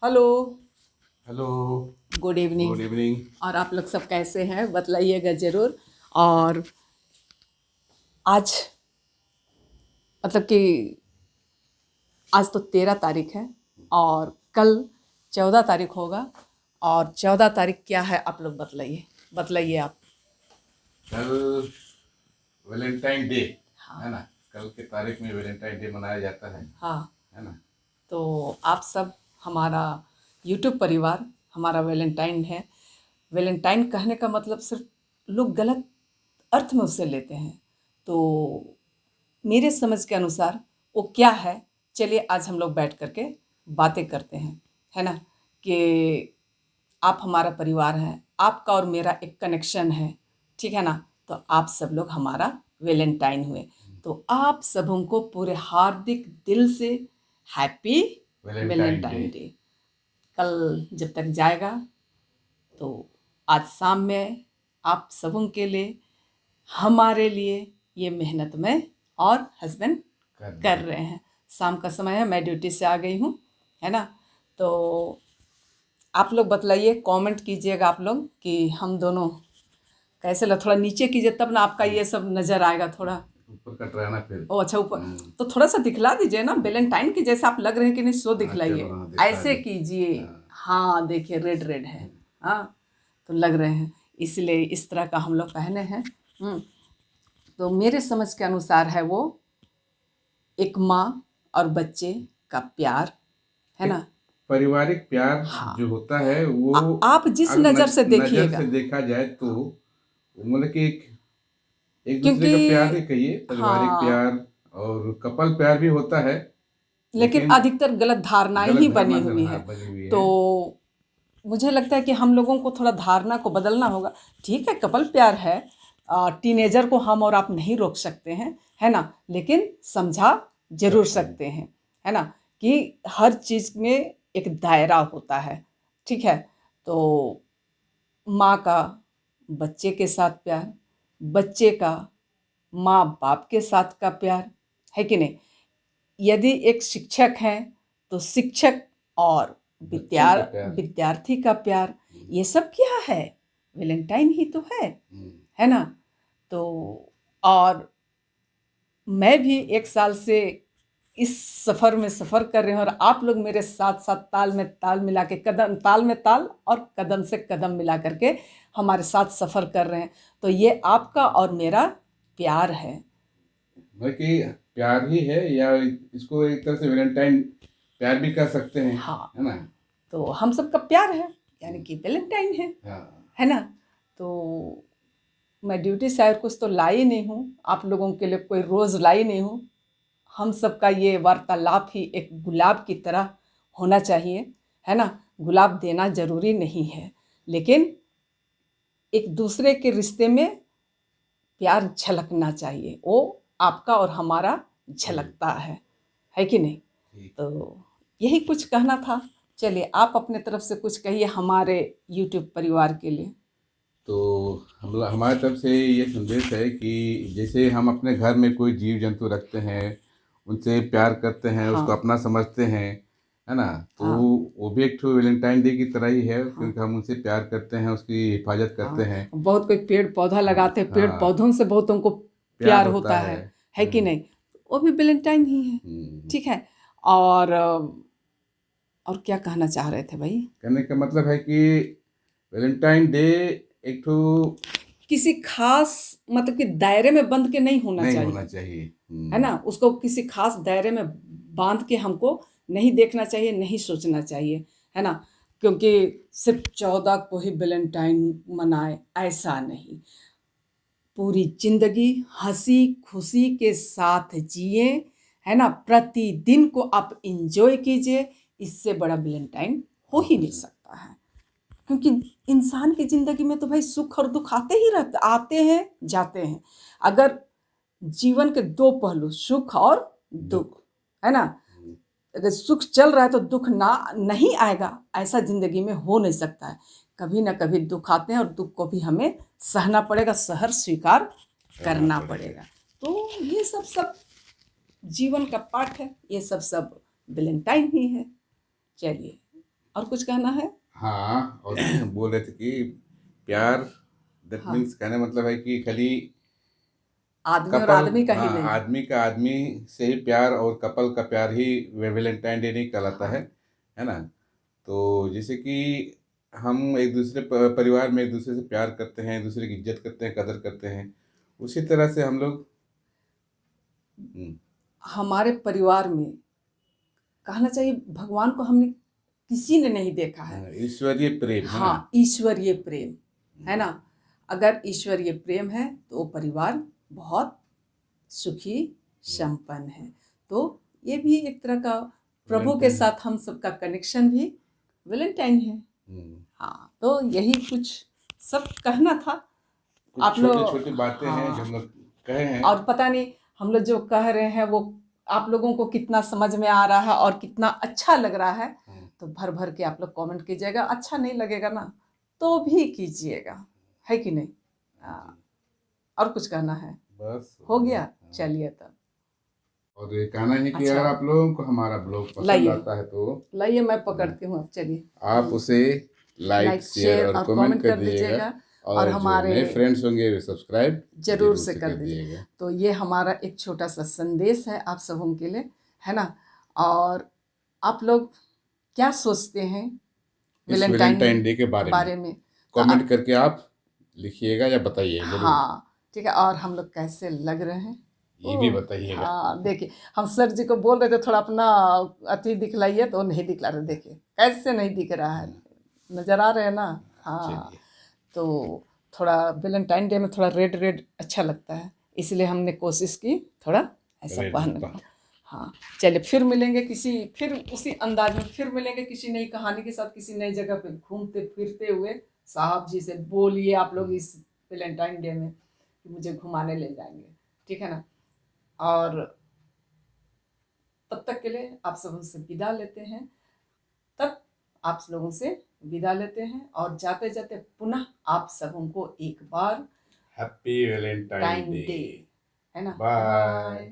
Hello. Hello. Good evening. Good evening. और आप लोग सब कैसे हैं बतलाइएगा ज़रूर। और आज मतलब कि आज तो 13 तारीख है और कल 14 तारीख होगा। और 14 तारीख क्या है आप लोग बतलाइए, बतलाइए आप। कल वैलेंटाइन डे हाँ है ना। कल के तारीख में वैलेंटाइन डे मनाया जाता हाँ। है ना। तो आप सब हमारा यूट्यूब परिवार हमारा वैलेंटाइन है। वैलेंटाइन कहने का मतलब सिर्फ लोग गलत अर्थ में उससे लेते हैं। तो मेरे समझ के अनुसार वो क्या है, चलिए आज हम लोग बैठ करके बातें करते हैं, है ना। कि आप हमारा परिवार हैं, आपका और मेरा एक कनेक्शन है, ठीक है ना। तो आप सब लोग हमारा वैलेंटाइन हुए। तो आप सबों को पूरे हार्दिक दिल से happy Valentine day. Valentine day. कल जब तक जाएगा तो आज शाम में आप सबों के लिए, हमारे लिए ये मेहनत में और हस्बैंड कर रहे हैं। शाम का समय है, मैं ड्यूटी से आ गई हूँ, है ना। तो आप लोग बतलाइए, कमेंट कीजिएगा आप लोग कि हम दोनों कैसे लग। थोड़ा नीचे कीजिए तब ना आपका ये सब नज़र आएगा थोड़ा। ऊपर कट रहा है ना फिर। ओ अच्छा, ऊपर तो थोड़ा सा दिखला दीजिए ना, वैलेंटाइन की जैसे आप लग रहे हैं कि नहीं, सो हाँ चलो, दिखलाइए। हाँ दिखा ऐसे दी। कीजिए। हाँ। हाँ देखिए, रेड रेड है। हाँ तो लग रहे हैं, इसलिए इस तरह का हम लोग पहने हैं। तो मेरे समझ के अनुसार है वो एक माँ और बच्चे का प्यार, है एक ना। पारिवारिक प्यार हाँ। जो होता है वो, आप जिस अगर नज़र से नज़र देखिएगा। से देखा जाए तो हाँ मतलब कि एक एक दूसरे क्योंकि का प्यार ही कहिए, पारिवारिक हाँ, प्यार और कपल प्यार भी होता है। लेकिन लेकिन अधिकतर गलत धारणाएं गलत ही बनी धारणा से हुई हाँ है। बनी हुई तो है। मुझे लगता है कि हम लोगों को थोड़ा धारणा को बदलना होगा। ठीक है, कपल प्यार है, टीनेजर को हम और आप नहीं रोक सकते हैं, है ना। लेकिन समझा जरूर सकते हैं। सकते हैं, है ना। कि हर चीज़ में एक दायरा होता है, ठीक है। तो माँ का बच्चे के साथ प्यार, बच्चे का माँ बाप के साथ का प्यार, है कि नहीं। यदि एक शिक्षक हैं तो शिक्षक और बच्चों का प्यार। विद्यार्थी का प्यार, ये सब क्या है, वैलेंटाइन ही तो हम्म। है ना। तो और मैं भी एक साल से इस सफ़र में सफ़र कर रहे हैं और आप लोग मेरे साथ साथ ताल में ताल मिला के, कदम ताल में ताल और कदम से कदम मिला करके हमारे साथ सफ़र कर रहे हैं। तो ये आपका और मेरा प्यार है। मतलब कि प्यार ही है, या इसको एक तरह से वैलेंटाइन प्यार भी कह सकते हैं, हाँ, है ना। तो हम सबका प्यार है, यानी कि वैलेंटाइन हाँ। है ना। तो मैं ड्यूटी से आए कुछ तो लाई नहीं हूँ, आप लोगों के लिए कोई रोज़ लाई नहीं हूँ। हम सबका ये वार्तालाप ही एक गुलाब की तरह होना चाहिए, है ना। गुलाब देना जरूरी नहीं है, लेकिन एक दूसरे के रिश्ते में प्यार झलकना चाहिए, वो आपका और हमारा जी। झलकता है कि नहीं। ठीक। तो यही कुछ कहना था। चलिए आप अपने तरफ से कुछ कहिए हमारे यूट्यूब परिवार के लिए। तो हम हमारी तरफ से ये संदेश है कि जैसे हम अपने घर में कोई जीव जंतु रखते हैं, उनसे प्यार करते हैं, उसको हाँ अपना समझते हैं, है ना। तो हाँ वो भी एक ठो वैलेंटाइन डे की तरह ही है, हाँ क्योंकि हम उनसे प्यार करते हैं, उसकी हिफाजत करते हाँ। हैं। बहुत कोई पेड़ पौधा लगाते हैं, पेड़ हाँ। पौधों से बहुतों को प्यार प्यार होता होता है। है कि नहीं। वो भी वैलेंटाइन ही है, हम्म। ठीक है। और और क्या कहना चाह रहे थे भाई। कहने का मतलब है कि वैलेंटाइन डे एक ठो किसी खास मतलब कि दायरे में बंध के नहीं होना नहीं होना चाहिए, चाहिए। है ना। उसको किसी खास दायरे में बांध के हमको नहीं देखना चाहिए, नहीं सोचना चाहिए, है ना। क्योंकि सिर्फ 14 को ही वैलेंटाइन मनाए ऐसा नहीं, पूरी जिंदगी हंसी खुशी के साथ जिए, है ना। प्रतिदिन को आप इंजॉय कीजिए, इससे बड़ा वैलेंटाइन हो और ही नहीं कुछ नहीं। सकता है। क्योंकि इंसान की जिंदगी में तो भाई सुख और दुख आते ही रहते, आते हैं जाते हैं। अगर जीवन के दो पहलू, सुख और दुख, दुख। है ना। अगर सुख चल रहा है तो दुख ना नहीं आएगा, ऐसा जिंदगी में हो नहीं सकता है। कभी ना कभी दुख आते हैं और दुख को भी हमें सहना पड़ेगा, सहर स्वीकार करना करना पड़ेगा। पड़ेगा। तो ये सब सब जीवन का पाठ है, ये सब सब वैलेंटाइन ही है। चलिए और कुछ कहना है? हाँ, और बोल रहे थे कि प्यार, दैट हाँ, मीन्स कहने मतलब है कि खाली आदमी और कपल, आदमी का ही हाँ, नहीं। आदमी का आदमी से ही प्यार और कपल का प्यार ही वैलेंटाइन डे नहीं कहलाता हाँ, है ना? तो जैसे कि हम एक दूसरे परिवार में एक दूसरे से प्यार करते हैं, एक दूसरे की इज्जत करते हैं, कदर करते हैं, उसी तरह से हम लोग। हम्म, हमारे परिवार में कहना चाहिए भगवान को हमने किसी ने नहीं देखा है। हाँ, ईश्वरीय प्रेम है ना। हाँ, ईश्वरीय प्रेम है ना। अगर ईश्वरीय प्रेम है तो वो परिवार बहुत सुखी संपन्न है। तो ये भी एक तरह का प्रभु के वैलेंटाइन। साथ हम सबका कनेक्शन भी वैलेंटाइन है। हाँ, तो यही कुछ सब कहना था। कुछ आप छोटे लोग, छोटी बातें हैं जो हम हाँ, लोग कहे हैं। और पता नहीं हम लोग जो कह रहे हैं वो आप लोगों को कितना समझ में आ रहा है और कितना अच्छा लग रहा है। तो भर भर के आप लोग कमेंट कीजिएगा। अच्छा नहीं लगेगा ना तो भी कीजिएगा, है कि नहीं? हाँ, और कुछ कहना है? बस हो गया। गया, चलिए तब। और ये कहना है कि अच्छा, अगर आप लोगों को हमारा ब्लॉग पसंद लाइए आता है तो लाइए, मैं पकड़ती हूँ अब, चलिए। आप उसे लाइक, लाइक, शेयर शेयर और और कमेंट कमेंट कर कर दीजिएगा। दीजिएगा। और और जो हमारे नए फ्रेंड्स होंगे वे सब्सक्राइब जरूर जरूर से से कर कर दीजिए। दिएगा। तो ये हमारा एक छोटा सा संदेश है आप सबों के लिए, है ना। और आप लोग क्या सोचते हैं इस वैलेंटाइन वैलेंटाइन डे के बारे में बारे में? तो कमेंट आप, करके आप लिखिएगा या बताइए जरूर। हाँ ठीक है, और हम लोग कैसे लग रहे हैं ये भी वो, बताइएगा। हाँ देखिए, हम सर जी को बोल रहे थे थोड़ा अपना अति दिखलाइए तो नहीं दिखला रहे। देखिए कैसे नहीं दिख रहा है, नजर आ रहे हैं ना। हाँ, चलिए, तो थोड़ा वैलेंटाइन डे में थोड़ा रेड रेड अच्छा लगता है, इसलिए हमने कोशिश की थोड़ा ऐसा रेड पहनने जूता। को। हाँ, चलिए फिर मिलेंगे किसी, फिर उसी अंदाज में फिर मिलेंगे किसी नई कहानी के साथ, किसी नई जगह पे घूमते फिरते हुए। साहब जी से बोलिए आप लोग इस वैलेंटाइन डे में कि मुझे घुमाने ले जाएंगे, ठीक है ना। और तब तक के लिए आप सबों से विदा लेते हैं। तब आप लोगों से विदा लेते हैं और जाते जाते पुनः आप सबों को एक बार happy Valentine time day. Day, है ना। बाय। बाय।